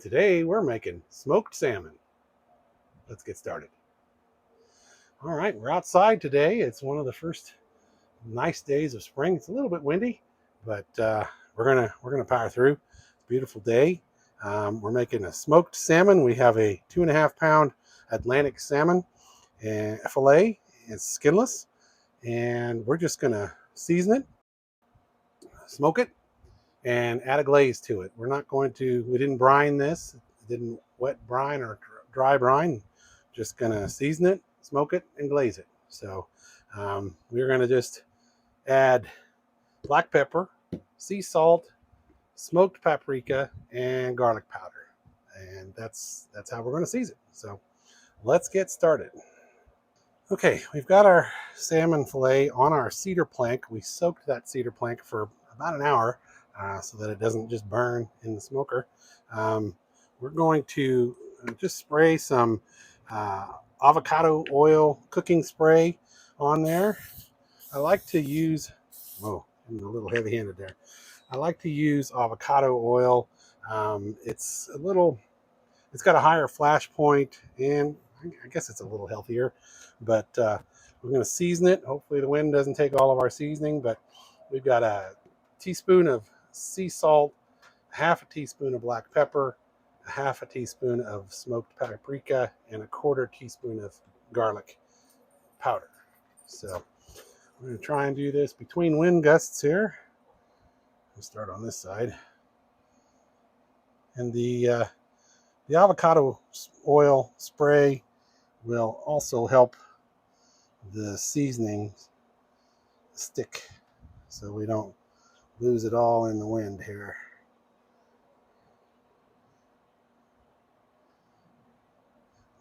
Today we're making smoked salmon. Let's get started. All right, we're outside today. It's one of the first nice days of spring. It's a little bit windy, but we're gonna power through. It's a beautiful day. We're making a smoked salmon. We have a 2.5 pound Atlantic salmon and fillet. It's skinless, and we're just gonna season it, smoke it, and add a glaze to it. We're not going to. We didn't brine this. It didn't wet brine or dry brine. Just gonna season it, smoke it, and glaze it. So we're gonna just add black pepper, sea salt, smoked paprika, and garlic powder, and that's how we're gonna season it. So let's get started. Okay, we've got our salmon fillet on our cedar plank. We soaked that cedar plank for about an hour so that it doesn't just burn in the smoker. We're going to just spray some avocado oil cooking spray on there. I like to use, oh, I'm a little heavy-handed there. I like to use avocado oil. It's got a higher flash point, and I guess it's a little healthier. But we're going to season it. Hopefully the wind doesn't take all of our seasoning, but we've got a teaspoon of sea salt, half a teaspoon of black pepper, a half a teaspoon of smoked paprika, and a quarter teaspoon of garlic powder. So we're going to try and do this between wind gusts here. We'll start on this side. And the avocado oil spray will also help the seasoning stick so we don't lose it all in the wind here.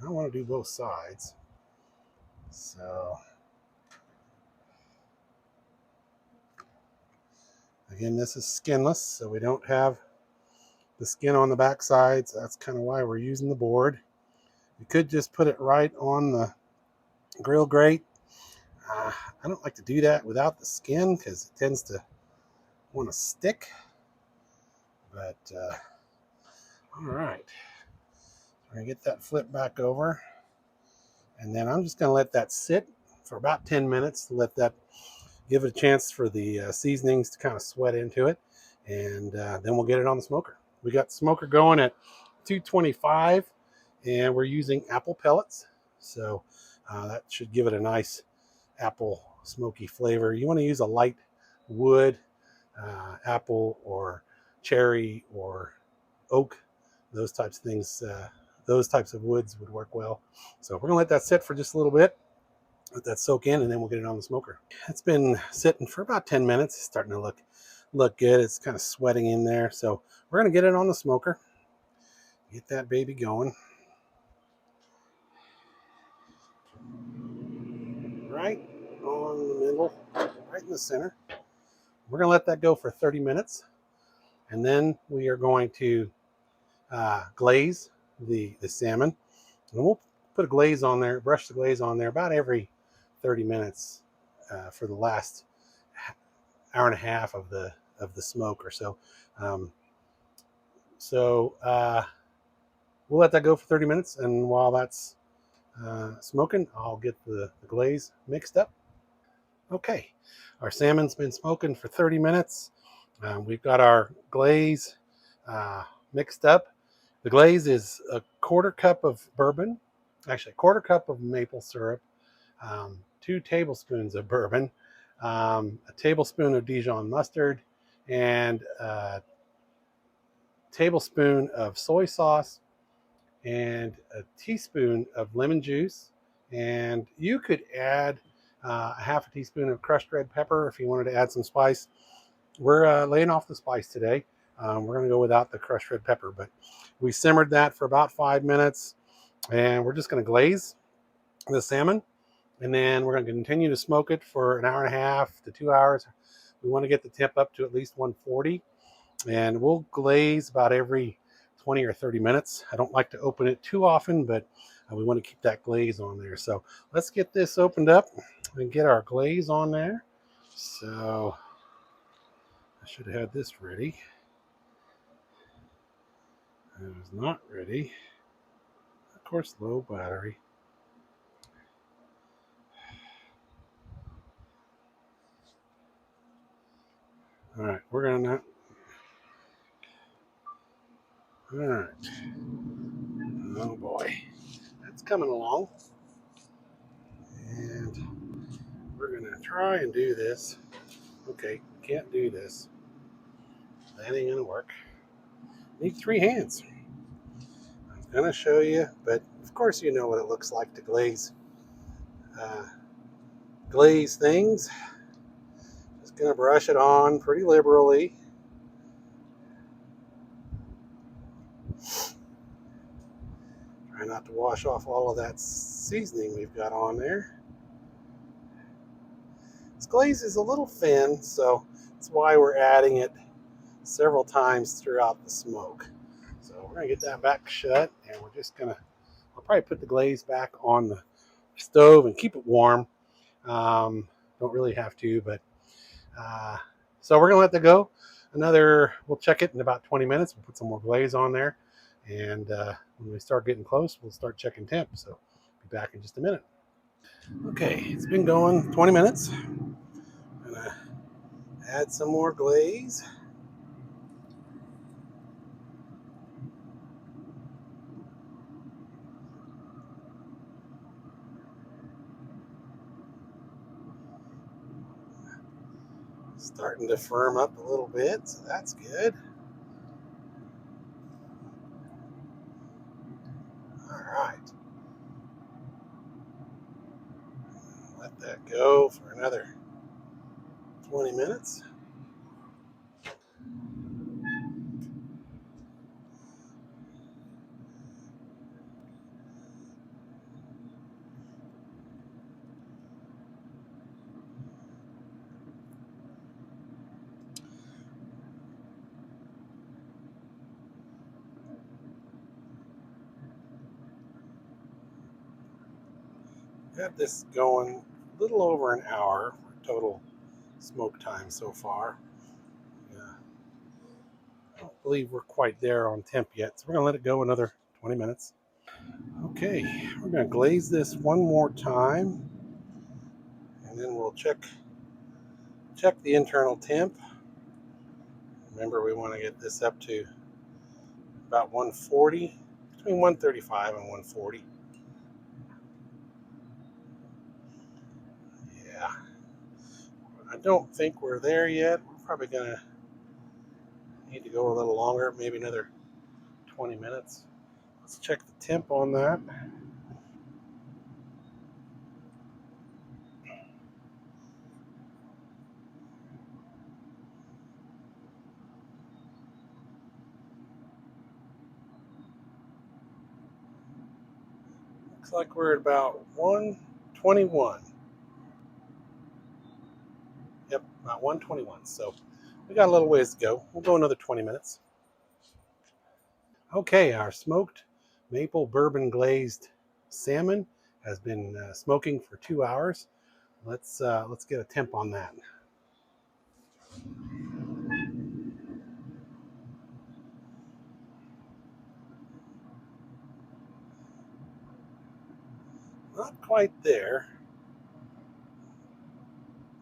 I want to do both sides. So again, this is skinless, so we don't have the skin on the back sides. That's kind of why we're using the board. You could just put it right on the grill grate. I don't like to do that without the skin because it tends to want to stick. But all right, we're gonna get that flip back over, and then I'm just gonna let that sit for about 10 minutes to let that give it a chance for the seasonings to kind of sweat into it, and then we'll get it on the smoker. We got the smoker going at 225, and we're using apple pellets, so that should give it a nice apple smoky flavor. You want to use a light wood, apple or cherry or oak, those types of things. Those types of woods would work well. So we're gonna let that sit for just a little bit, let that soak in, and then we'll get it on the smoker. It's been sitting for about 10 minutes. It's starting to look good. It's kind of sweating in there. So we're gonna get it on the smoker, get that baby going. Right on the middle, right in the center. We're gonna let that go for 30 minutes. And then we are going to glaze the salmon. And we'll put a glaze on there, brush the glaze on there about every 30 minutes for the last hour and a half of the smoke or so. We'll let that go for 30 minutes, and while that's smoking, I'll get the glaze mixed up. Okay, our salmon's been smoking for 30 minutes. We've got our glaze mixed up. The glaze is a quarter cup of bourbon, actually a quarter cup of maple syrup, 2 tablespoons of bourbon, a tablespoon of Dijon mustard, and a tablespoon of soy sauce, and a teaspoon of lemon juice. And you could add a half a teaspoon of crushed red pepper if you wanted to add some spice. We're laying off the spice today. We're going to go without the crushed red pepper, but we simmered that for about 5 minutes, and we're just going to glaze the salmon, and then we're going to continue to smoke it for an hour and a half to 2 hours. We want to get the temp up to at least 140, and we'll glaze about every 20 or 30 minutes. I don't like to open it too often, but we want to keep that glaze on there. So let's get this opened up and get our glaze on there. So I should have had this ready. It is not ready. Of course, low battery. All right, we're gonna. All right. Oh boy, that's coming along, and we're gonna try and do this. Okay, can't do this. That ain't gonna work. Need three hands. I'm gonna show you, but of course you know what it looks like to uh, glaze things. Just gonna brush it on pretty liberally. Try not to wash off all of that seasoning we've got on there. This glaze is a little thin, so that's why we're adding it several times throughout the smoke. So we're gonna get that back shut, and we're just gonna, I'll probably put the glaze back on the stove and keep it warm. Don't really have to, but uh, so we're gonna let that go. We'll check it in about 20 minutes. We'll put some more glaze on there, and when we start getting close, we'll start checking temp. So be back in just a minute. Okay, it's been going 20 minutes. I'm gonna add some more glaze. Starting to firm up a little bit, so that's good. All right. Let that go for another 20 minutes. Got this going a little over an hour for total smoke time so far. Yeah, I don't believe we're quite there on temp yet, so we're gonna let it go another 20 minutes. Okay, we're gonna glaze this one more time, and then we'll check the internal temp. Remember, we want to get this up to about 140, between 135 and 140. Yeah, I don't think we're there yet. We're probably gonna need to go a little longer, maybe another 20 minutes. Let's check the temp on that. Looks like we're at about 121. Yep, about 121. So we got a little ways to go. We'll go another 20 minutes. Okay, our smoked maple bourbon glazed salmon has been smoking for 2 hours. Let's get a temp on that. Not quite there.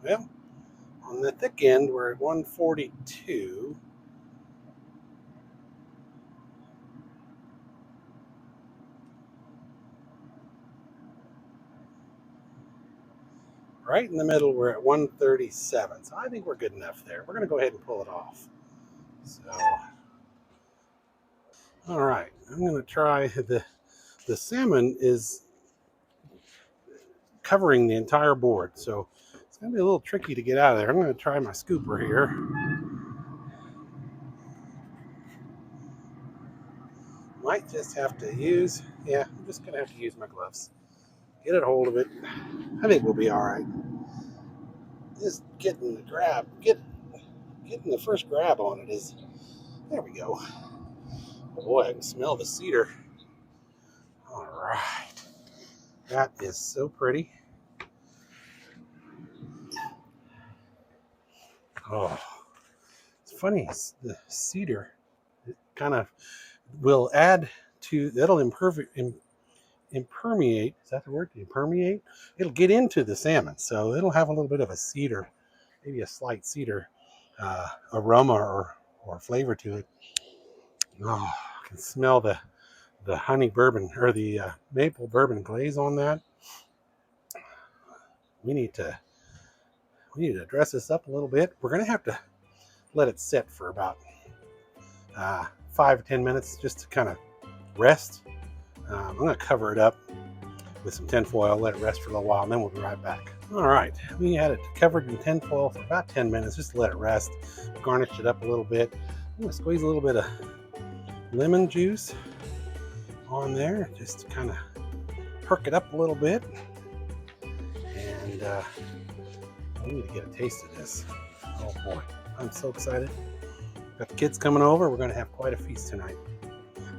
Well, on the thick end, we're at 142. Right in the middle, we're at 137. So I think we're good enough there. We're going to go ahead and pull it off. So, all right, I'm going to try the salmon is covering the entire board, so it's going to be a little tricky to get out of there. I'm going to try my scooper here. Might just have to use, yeah, I'm just going to have to use my gloves. Get a hold of it. I think we'll be all right. Just getting the grab, getting the first grab on it is, there we go. Oh boy, I can smell the cedar. All right. That is so pretty. Oh, it's funny. The cedar, it kind of will add to, that'll impermeate, is that the word? Impermeate? It'll get into the salmon, so it'll have a little bit of a cedar, maybe a slight cedar aroma or flavor to it. Oh, I can smell the honey bourbon or the maple bourbon glaze on that. We need to dress this up a little bit. We're gonna have to let it sit for about 5 or 10 minutes just to kind of rest. I'm gonna cover it up with some tinfoil, let it rest for a little while, and then we'll be right back. All right, we had it covered in tinfoil for about 10 minutes, just to let it rest. Garnished it up a little bit. I'm gonna squeeze a little bit of lemon juice on there, just to kind of perk it up a little bit. And we need to get a taste of this. Oh boy, I'm so excited. Got the kids coming over. We're gonna have quite a feast tonight.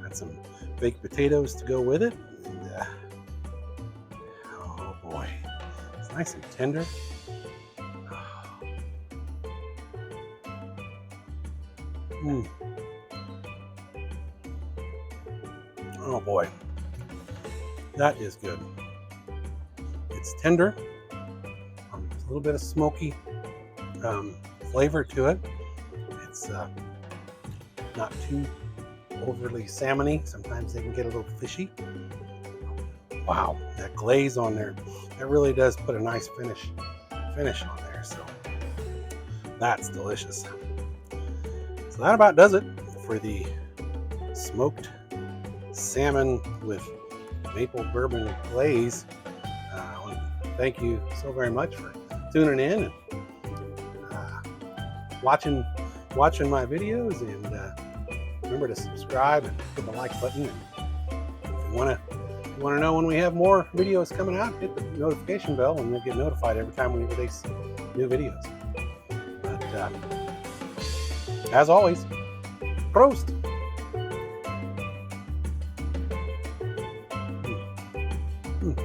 Got some baked potatoes to go with it. And, oh boy, it's nice and tender. Oh boy, that is good. It's tender, a little bit of smoky flavor to it. It's not too overly salmony. Sometimes they can get a little fishy. Wow, that glaze on there, that really does put a nice finish on there. So that's delicious. So that about does it for the smoked salmon with maple bourbon glaze. I want to thank you so very much for tuning in and watching my videos, and remember to subscribe and hit the like button. And if you want to know when we have more videos coming out, hit the notification bell and you'll get notified every time we release new videos. But as always, Prost! Mm.